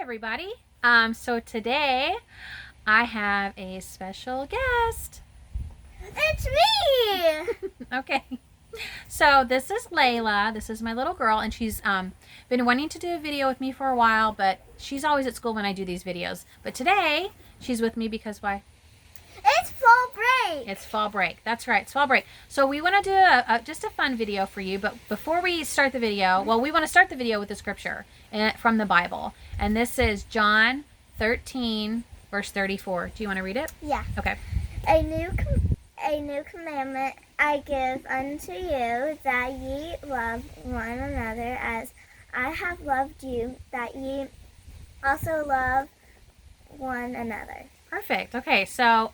everybody. So today I have a special guest. It's me! Okay. So this is Leila. This is my little girl, and she's been wanting to do a video with me for a while, but she's always at school when I do these videos. But today she's with me because why? It's fall break! It's fall break. That's right. It's fall break. So we want to do just a fun video for you. But before we start the video, well, we want to start the video with the scripture from the Bible. And this is John 13, verse 34. Do you want to read it? Yeah. Okay. A new commandment I give unto you, that ye love one another as I have loved you, that ye also love one another. Perfect. Okay, so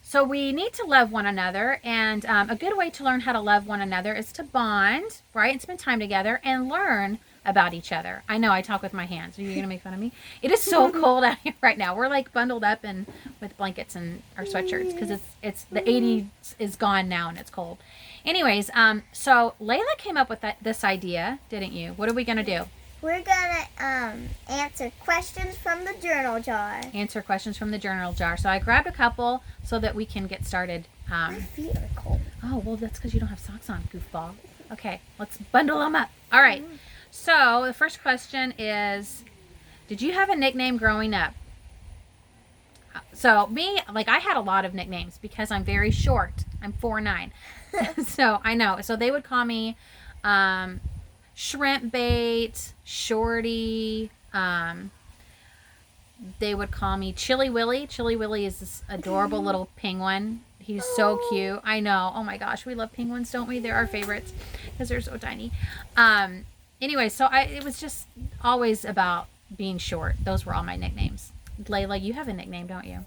so we need to love one another, and a good way to learn how to love one another is to bond, right, and spend time together and learn about each other. I know I talk with my hands. Are you going to make fun of me? It is so cold out here right now. We're like bundled up and with blankets and our sweatshirts because it's the 80s is gone now and it's cold. Anyways, so Leila came up with this idea, didn't you? What are we going to do? We're gonna answer questions from the journal jar. Answer questions from the journal jar. So I grabbed a couple so that we can get started. My feet are cold. Oh, well, that's because you don't have socks on, goofball. Okay, let's bundle them up. All right. So the first question is, did you have a nickname growing up? So me, like I had a lot of nicknames because I'm very short. I'm 4'9". So I know. So they would call me Shrimp Bait, Shorty. They would call me Chili Willy. Chili Willy is this adorable little penguin. He's so cute. I know. Oh my gosh, we love penguins, don't we? They're our favorites because they're so tiny. Anyway, so it was just always about being short. Those were all my nicknames. Leila, you have a nickname, don't you?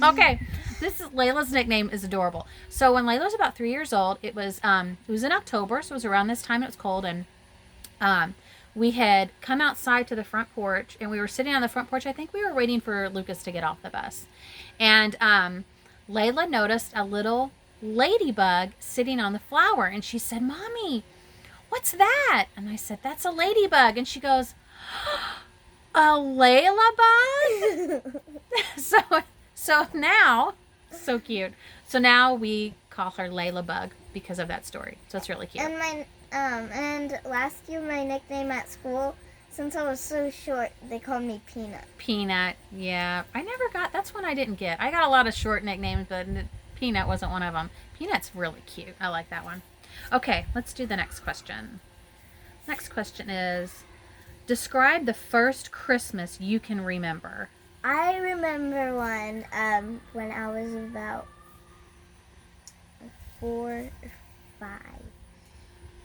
Okay, Leila's nickname is adorable. So when Leila was about 3 years old, it was in October, so it was around this time. It was cold, and we had come outside to the front porch, and we were sitting on the front porch. I think we were waiting for Lucas to get off the bus, and Leila noticed a little ladybug sitting on the flower, and she said, "Mommy, what's that?" And I said, "That's a ladybug." And she goes, "A Leila bug?" So now, so cute. So now we call her Leila Bug because of that story. So it's really cute. And and last year my nickname at school, since I was so short, they called me Peanut. Peanut, yeah. That's one I didn't get. I got a lot of short nicknames, but Peanut wasn't one of them. Peanut's really cute. I like that one. Okay, let's do the next question. Next question is, describe the first Christmas you can remember. I remember one when I was about 4 or 5,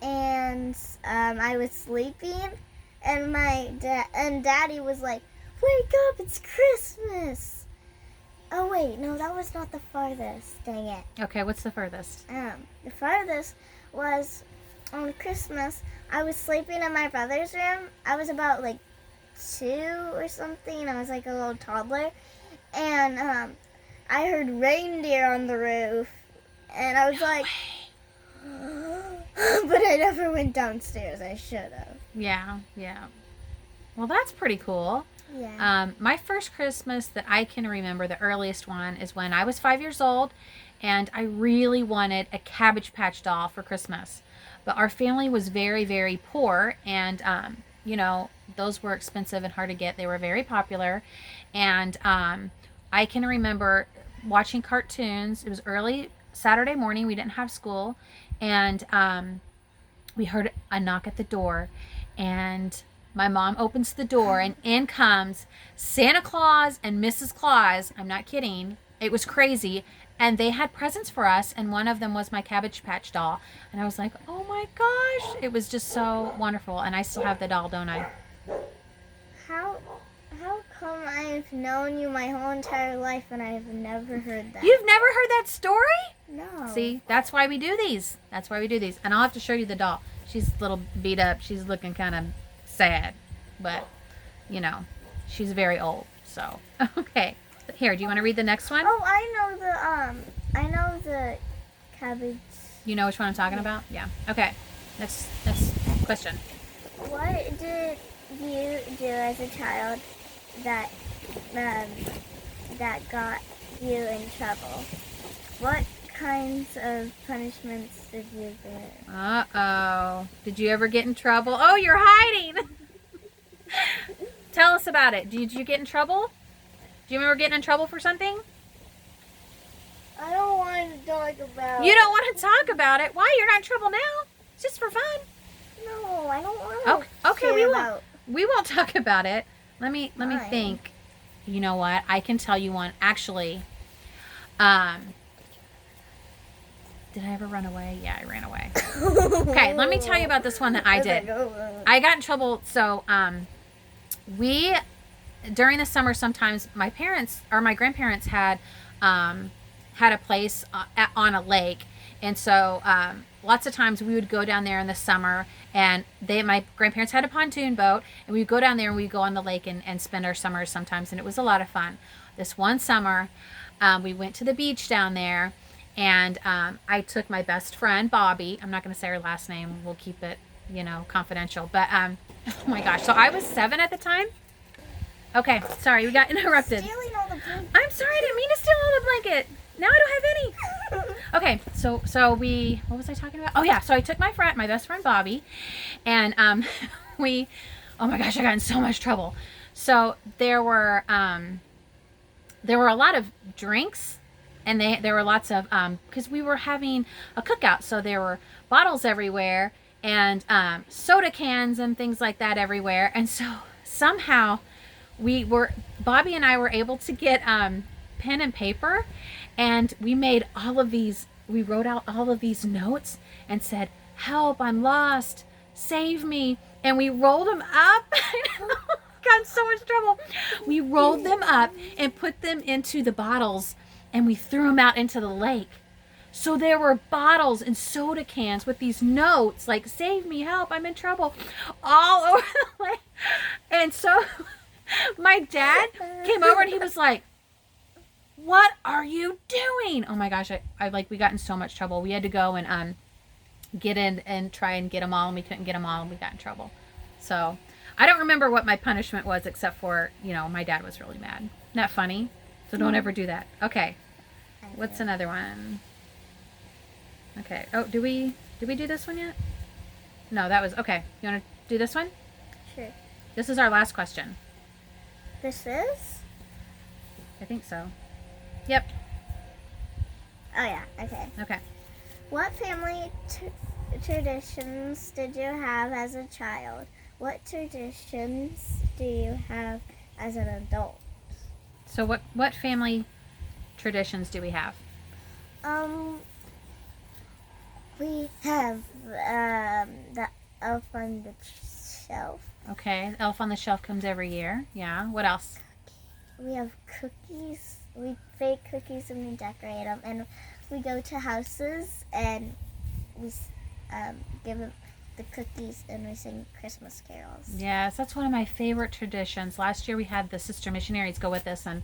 and I was sleeping, and my Daddy was like, "Wake up! It's Christmas!" Oh wait, no, that was not the farthest. Dang it. Okay, what's the furthest? The farthest was on Christmas. I was sleeping in my brother's room. I was about like 2 or something. I was like a little toddler, and I heard reindeer on the roof, and I was like, but I never went downstairs. I should have. Yeah. Well, that's pretty cool. Yeah. My first Christmas that I can remember, the earliest one, is when I was 5 years old, and I really wanted a Cabbage Patch doll for Christmas. But our family was very, very poor, and those were expensive and hard to get. They were very popular, and I can remember watching cartoons. It was early Saturday morning. We didn't have school, and we heard a knock at the door, and my mom opens the door, and in comes Santa Claus and Mrs. Claus. I'm not kidding. It was crazy. And they had presents for us, and one of them was my Cabbage Patch doll. And I was like, oh my gosh. It was just so wonderful. And I still have the doll, don't I? How come I've known you my whole entire life and I've never heard that? You've never heard that story? No. See, that's why we do these. And I'll have to show you the doll. She's a little beat up. She's looking kind of sad. But, she's very old. So, okay. Here, do you want to read the next one? Oh, I know the cabbage. You know which one I'm talking about? Yeah. Okay. Next question. What did you do as a child that that got you in trouble? What kinds of punishments did you get? Uh-oh. Did you ever get in trouble? Oh, you're hiding. Tell us about it. Did you get in trouble? Do you remember getting in trouble for something? I don't want to talk about You don't want to talk about it? Why? You're not in trouble now. It's just for fun. No, I don't want Okay, to. okay, we won't talk about it. Let me Fine. think. You know what? I can tell you one. Actually, did I ever run away? Yeah, I ran away. Okay, let me tell you about this one that I did. I got in trouble. So, we during the summer sometimes my parents or my grandparents had a place on a lake, and so lots of times we would go down there in the summer, and my grandparents had a pontoon boat, and we would go down there and we'd go on the lake and spend our summers sometimes, and it was a lot of fun. This one summer, we went to the beach down there, and I took my best friend Bobby. I'm not going to say her last name. We'll keep it, confidential. But oh my gosh, so I was 7 at the time. Okay, sorry, we got interrupted. Stealing all the blanket. I'm sorry, I didn't mean to steal all the blanket. Now I don't have any. Okay, so we, what was I talking about? Oh yeah, so I took my best friend Bobby, and we, oh my gosh, I got in so much trouble. So there were a lot of drinks, and there were lots of because we were having a cookout, so there were bottles everywhere and soda cans and things like that everywhere, and so somehow Bobby and I were able to get pen and paper, and we wrote out all of these notes and said, "Help, I'm lost, save me." And we rolled them up. Got in so much trouble. We rolled them up and put them into the bottles, and we threw them out into the lake. So there were bottles and soda cans with these notes like, "Save me, help, I'm in trouble," all over the lake. And so my dad came over and he was like, "What are you doing?" Oh my gosh, we got in so much trouble. We had to go and get in and try and get them all, and we couldn't get them all, and we got in trouble. So I don't remember what my punishment was, except for, my dad was really mad. Isn't that funny? So don't ever do that. Okay. What's another one? Okay. Oh, did we do this one yet? No, that was, okay. You want to do this one? Sure. This is our last question. This is? I think so. Yep. Oh yeah, okay. Okay. What family traditions did you have as a child? What traditions do you have as an adult? So what family traditions do we have? We have the elf on the shelf. Okay, Elf on the Shelf comes every year. Yeah. What else? We have cookies. We bake cookies and we decorate them, and we go to houses and we give them the cookies and we sing Christmas carols. Yes, that's one of my favorite traditions. Last year we had the sister missionaries go with us, and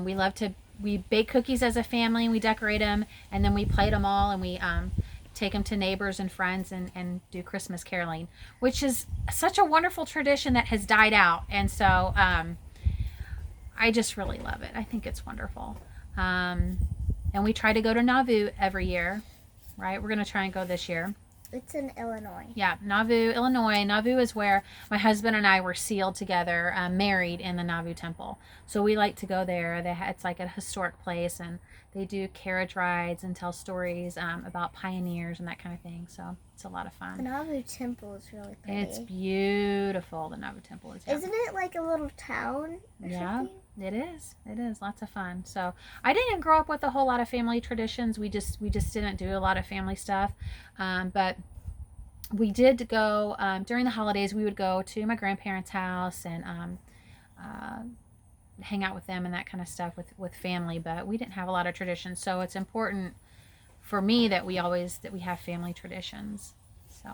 we bake cookies as a family, and we decorate them, and then we plate them all, and we take them to neighbors and friends and do Christmas caroling, which is such a wonderful tradition that has died out. And so I just really love it. I think it's wonderful. And we try to go to Nauvoo every year, right? We're going to try and go this year. It's in Illinois. Yeah, Nauvoo, Illinois. Nauvoo is where my husband and I were sealed together, married in the Nauvoo Temple. So we like to go there. It's like a historic place, and they do carriage rides and tell stories about pioneers and that kind of thing. So it's a lot of fun. The Nauvoo Temple is really pretty. It's beautiful. The Nauvoo Temple is. Yeah. Isn't it like a little town or something? It is. It is lots of fun. So I didn't grow up with a whole lot of family traditions. We just didn't do a lot of family stuff. But we did go during the holidays. We would go to my grandparents' house and hang out with them and that kind of stuff with family. But we didn't have a lot of traditions. So it's important for me that we have family traditions. So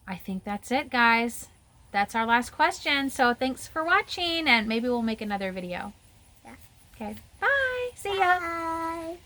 I think that's it, guys. That's our last question. So thanks for watching, and maybe we'll make another video. Yeah. Okay. Bye. See ya. Bye.